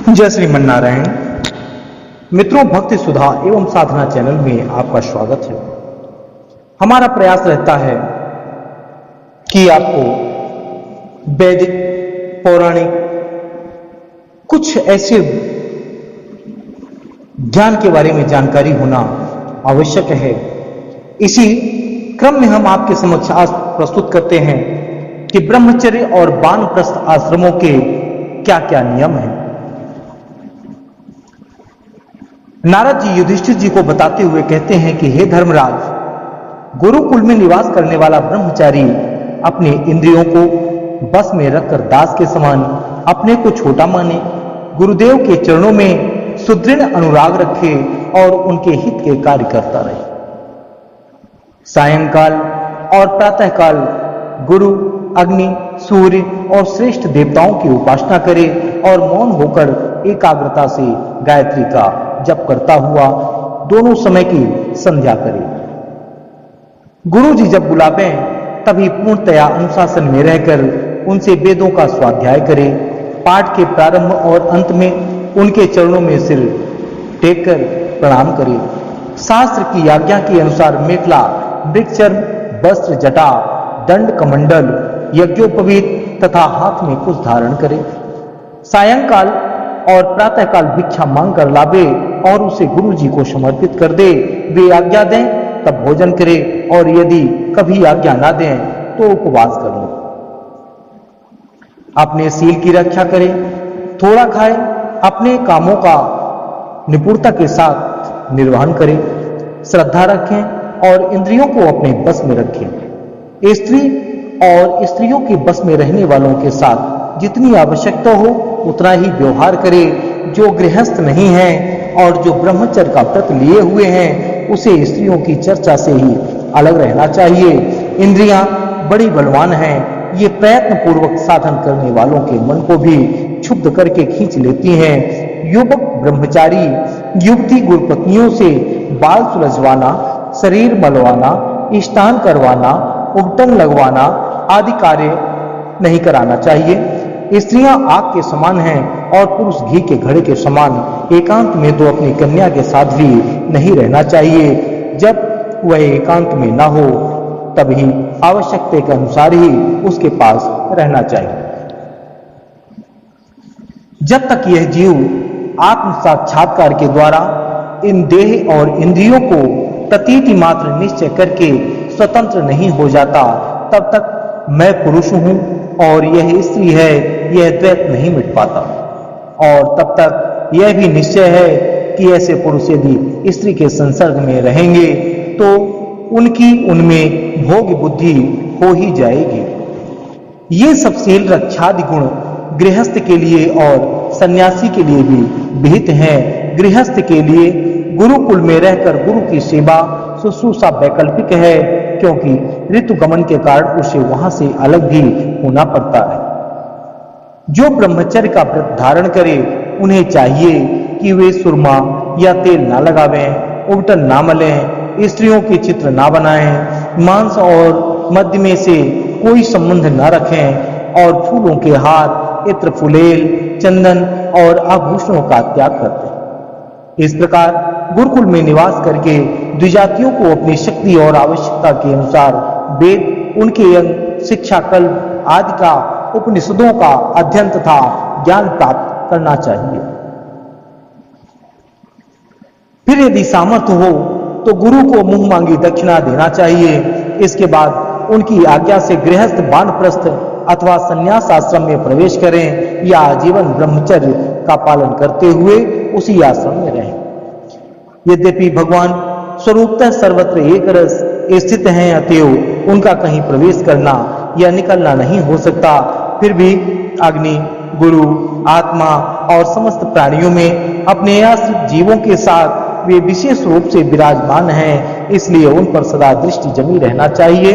जय श्रीमन नारायण। मित्रों, भक्ति सुधा एवं साधना चैनल में आपका स्वागत है। हमारा प्रयास रहता है कि आपको वैदिक पौराणिक कुछ ऐसे ज्ञान के बारे में जानकारी होना आवश्यक है। इसी क्रम में हम आपके समक्ष आज प्रस्तुत करते हैं कि ब्रह्मचर्य और वानप्रस्थ आश्रमों के क्या क्या नियम हैं। नारद जी युधिष्ठिर जी को बताते हुए कहते हैं कि हे धर्मराज, गुरुकुल में निवास करने वाला ब्रह्मचारी अपने इंद्रियों को बस में रखकर दास के समान अपने को छोटा माने, गुरुदेव के चरणों में सुदृढ़ अनुराग रखे और उनके हित के कार्य करता रहे। सायंकाल और प्रातःकाल गुरु, अग्नि, सूर्य और श्रेष्ठ देवताओं की उपासना करे और मौन होकर एकाग्रता से गायत्री का जप करता हुआ दोनों समय की संध्या करे। गुरु जी जब बुलावें तभी पूर्णतया अनुशासन में रहकर उनसे वेदों का स्वाध्याय करे। पाठ के प्रारंभ और अंत में उनके चरणों में सिर टेक कर प्रणाम करे। शास्त्र की आज्ञा के अनुसार मेखला, मृगचर्म, वस्त्र, जटा, दंड, कमंडल, यज्ञोपवीत तथा हाथ में कुछ धारण करे। सायंकाल और प्रातःकाल भिक्षा मांग कर लावे और उसे गुरु जी को समर्पित कर दे। वे आज्ञा दें तब भोजन करे और यदि कभी आज्ञा ना दें तो उपवास कर ले। अपने सील की रक्षा करे, थोड़ा खाए, अपने कामों का निपुणता के साथ निर्वहन करे, श्रद्धा रखें और इंद्रियों को अपने बस में रखें। स्त्री और स्त्रियों के बस में रहने वालों के साथ जितनी आवश्यकता हो उतना ही व्यवहार करे। जो गृहस्थ नहीं है और जो ब्रह्मचर्य का व्रत लिए हुए हैं उसे स्त्रियों की चर्चा से ही अलग रहना चाहिए। इंद्रियां बड़ी बलवान हैं, ये प्रयत्न पूर्वक साधन करने वालों के मन को भी क्षुब्ध करके खींच लेती हैं। युवक ब्रह्मचारी युवती गुरुपत्नियों से बाल सुलझवाना, शरीर मलवाना, स्नान करवाना, उबटन लगवाना आदि कार्य नहीं कराना चाहिए। स्त्रियां आग के समान हैं और पुरुष घी के घड़े के समान। एकांत में तो अपनी कन्या के साथ भी नहीं रहना चाहिए। जब वह एकांत में ना हो तभी आवश्यकता के अनुसार ही उसके पास रहना चाहिए। जब तक यह जीव आत्म साक्षात्कार के द्वारा इन देह और इंद्रियों को प्रतीति मात्र निश्चय करके स्वतंत्र नहीं हो जाता, तब तक मैं पुरुष हूं और यह स्त्री है, यह द्वैत नहीं मिट पाता। और तब तक यह भी निश्चय है कि ऐसे पुरुष यदि स्त्री के संसर्ग में रहेंगे तो उनकी उनमें भोग बुद्धि हो ही जाएगी। ये सब शील रक्षादि गुण गृहस्थ के लिए और सन्यासी के लिए भी विहित हैं। गृहस्थ के लिए गुरुकुल में रहकर गुरु की सेवा शुश्रूषा वैकल्पिक है, क्योंकि ऋतु गमन के कारण उसे वहां से अलग भी होना पड़ता है। जो ब्रह्मचर्य का व्रत धारण करे उन्हें चाहिए कि वे सुरमा या तेल ना लगावें, उबटन ना मलें, स्त्रियों के चित्र ना बनाएं, मांस और मद्य में से कोई संबंध ना रखें और फूलों के हार, इत्र, फुलेल, चंदन और आभूषणों का त्याग करते हैं। इस प्रकार गुरुकुल में निवास करके द्विजातियों को अपनी शक्ति और आवश्यकता के अनुसार वेद, उनके अंग, शिक्षा, कल्प आदि का उपनिषदों का अध्ययन तथा ज्ञान प्राप्त करना चाहिए। फिर यदि सामर्थ्य हो तो गुरु को मुंह मांगी दक्षिणा देना चाहिए। इसके बाद उनकी आज्ञा से गृहस्थ, वानप्रस्थ अथवा संन्यास आश्रम में प्रवेश करें या आजीवन ब्रह्मचर्य का पालन करते हुए उसी आश्रम में रहें। यद्यपि भगवान स्वरूपतः सर्वत्र एक रस स्थित हैं, अतएव उनका कहीं प्रवेश करना या निकलना नहीं हो सकता, फिर भी अग्नि, गुरु, आत्मा और समस्त प्राणियों में अपने आश्रित जीवों के साथ वे विशेष रूप से विराजमान हैं, इसलिए उन पर सदा दृष्टि जमी रहना चाहिए।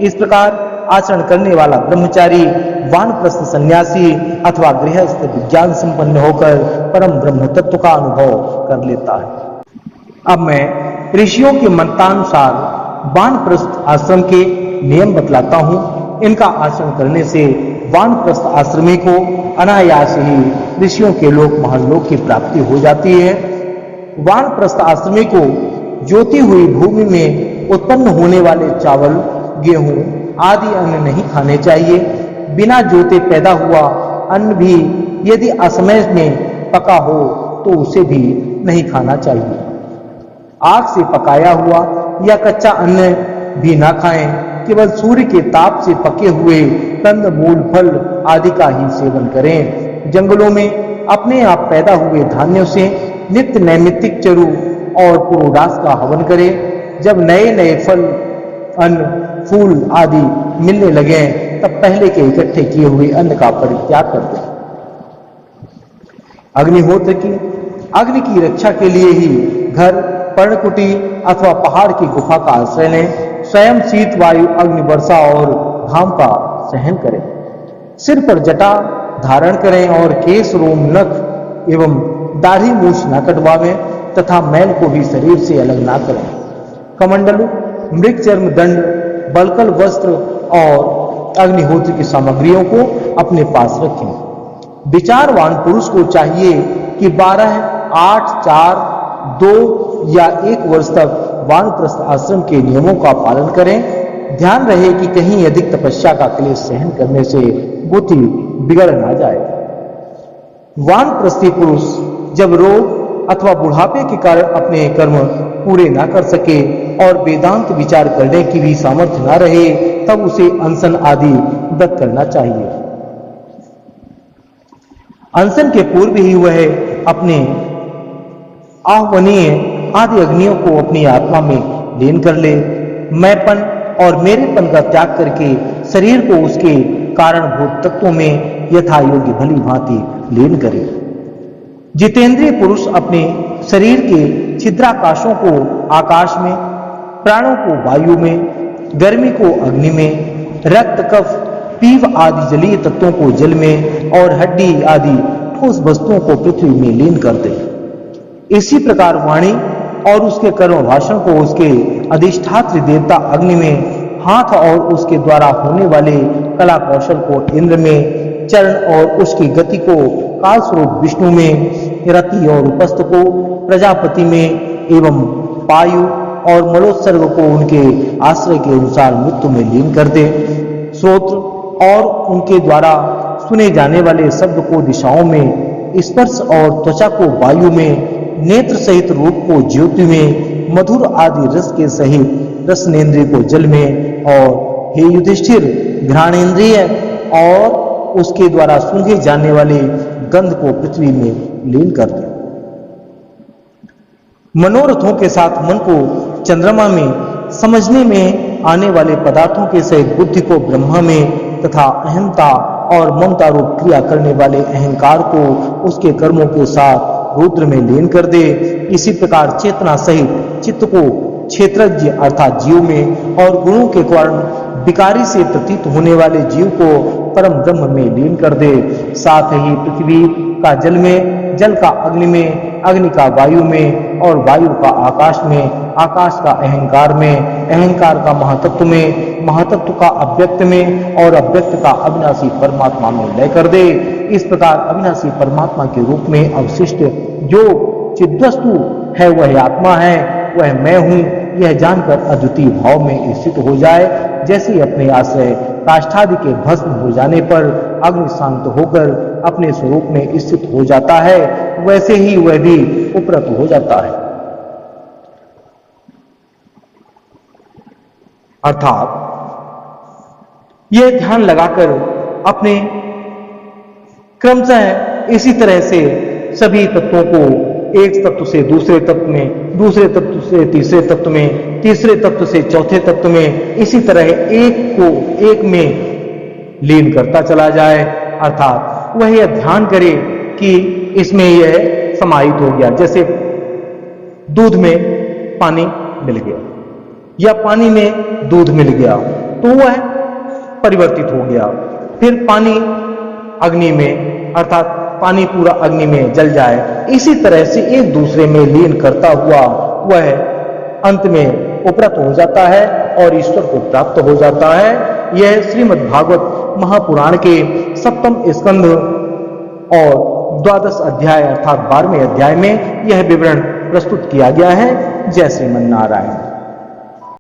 इस प्रकार आचरण करने वाला ब्रह्मचारी, वानप्रस्थ सन्यासी अथवा गृहस्थ विज्ञान संपन्न होकर परम ब्रह्म तत्व का अनुभव कर लेता है। अब मैं ऋषियों के मतानुसार वानप्रस्थ आश्रम के नियम बतलाता हूं। इनका आचरण करने से वानप्रस्थ आश्रमी को अनायास ही ऋषियों के लोक महलोक की प्राप्ति हो जाती है। वानप्रस्थ आश्रमी को जोती हुई भूमि में उत्पन्न होने वाले चावल, गेहूं आदि अन्न नहीं खाने चाहिए। बिना जोते पैदा हुआ अन्न भी यदि असमय में पका हो तो उसे भी नहीं खाना चाहिए। आग से पकाया हुआ या कच्चा अन्न भी ना खाएं। केवल सूर्य के ताप से पके हुए कंद मूल फल आदि का ही सेवन करें। जंगलों में अपने आप पैदा हुए धान्यों से नित्य नैमित्तिक चरु और पुरोडास का हवन करें। जब नए नए फल, अन्न, फूल आदि मिलने लगे तब पहले के इकट्ठे किए हुए अन्न का परित्याग कर दें। अग्नि की रक्षा के लिए ही घर, पर्णकुटी अथवा पहाड़ की गुफा का आश्रय लें। स्वयं शीत, वायु, अग्नि, वर्षा और घाम का सहन करें। सिर पर जटा धारण करें और केस, रोम, नख एवं दाढ़ी मूछ न कटवावें तथा मैल को भी शरीर से अलग ना करें। कमंडलू, मृग चर्म, दंड, बलकल वस्त्र और अग्निहोत्र की सामग्रियों को अपने पास रखें। विचारवान पुरुष को चाहिए कि 12, 8, 4, 2 या 1 वर्ष तक वानप्रस्थ आश्रम के नियमों का पालन करें। ध्यान रहे कि कहीं अधिक तपस्या का क्लेश सहन करने से बुद्धि बिगड़ ना जाए। वानप्रस्थी पुरुष जब रोग अथवा बुढ़ापे के कारण अपने कर्म पूरे ना कर सके और वेदांत विचार करने की भी सामर्थ्य ना रहे तब उसे अनशन आदि व्रत करना चाहिए। अनशन के पूर्व ही वह अपने आहवनीय आदि अग्नियों को अपनी आत्मा में लीन कर ले। मैंपन और मेरेपन का त्याग करके शरीर को उसके कारणभूत तत्वों में यथा योग्य भली भांति लीन करे। जितेंद्रिय पुरुष अपने शरीर के छिद्राकाशों को आकाश में, प्राणों को वायु में, गर्मी को अग्नि में, रक्त, कफ, पीव आदि जलीय तत्वों को जल में और हड्डी आदि ठोस वस्तुओं को पृथ्वी में लीन कर दे। इसी प्रकार वाणी और उसके कर्म भाषण को उसके अधिष्ठात्री देवता अग्नि में, हाथ और उसके द्वारा होने वाले कला कौशल को इंद्र में, चरण और उसकी गति को काल स्वरूप विष्णु में, रति और उपस्थ को प्रजापति में एवं पायु और मलोत्सर्ग को उनके आश्रय के अनुसार मृत्यु में लीन कर दे। श्रोत्र और उनके द्वारा सुने जाने वाले शब्द को दिशाओं में, स्पर्श और त्वचा को वायु में, नेत्र सहित रूप को ज्योति में, मधुर आदि रस के सहित रसनेन्द्रिय को जल में और हे युधिष्ठिर घ्राणेन्द्रिय और उसके द्वारा सूंघे जाने वाले गंध को पृथ्वी में लीन कर दे। मनोरथों के साथ मन को चंद्रमा में, समझने में आने वाले पदार्थों के सहित बुद्धि को ब्रह्मा में तथा अहंता और ममता रूप क्रिया करने वाले अहंकार को उसके कर्मों के साथ रुद्र में लीन कर दे। इसी प्रकार चेतना सहित चित्त को क्षेत्रज्ञ अर्थात जीव में और गुणों के कारण विकारी से प्रतीत होने वाले जीव को परम ब्रह्म में लीन कर दे। साथ ही पृथ्वी का जल में, जल का अग्नि में, अग्नि का वायु में और वायु का आकाश में, आकाश का अहंकार में, अहंकार का महातत्व में, महातत्व का अव्यक्त में और अव्यक्त का अविनाशी परमात्मा में लय कर दे। इस प्रकार अविनाशी परमात्मा के रूप में अवशिष्ट जो चिद्वस्तु है वह आत्मा है, वह मैं हूँ, यह जानकर अद्वितीय भाव में स्थित हो जाए। जैसे अपने आश्रय काष्ठादि के भस्म हो जाने पर अग्नि शांत होकर अपने स्वरूप में स्थित हो जाता है, वैसे ही वह भी उपरत हो जाता है। अर्थात यह ध्यान लगाकर अपने क्रमशः इसी तरह से सभी तत्वों को एक तत्व से दूसरे तत्व में, दूसरे तत्व से तीसरे तत्व में, तीसरे तत्व से चौथे तत्व में, इसी तरह एक को एक में लीन करता चला जाए। अर्थात वह यह ध्यान करे कि इसमें यह समाहित हो गया। जैसे दूध में पानी मिल गया या पानी में दूध मिल गया तो वह परिवर्तित हो गया। फिर पानी अग्नि में, अर्थात पानी पूरा अग्नि में जल जाए। इसी तरह से एक दूसरे में लीन करता हुआ वह अंत में उपरत हो जाता है और ईश्वर को प्राप्त हो जाता है। यह श्रीमद् भागवत महापुराण के सप्तम स्कंध और द्वादश अध्याय अर्थात 12वें अध्याय में यह विवरण प्रस्तुत किया गया है। जय श्रीमन नारायण।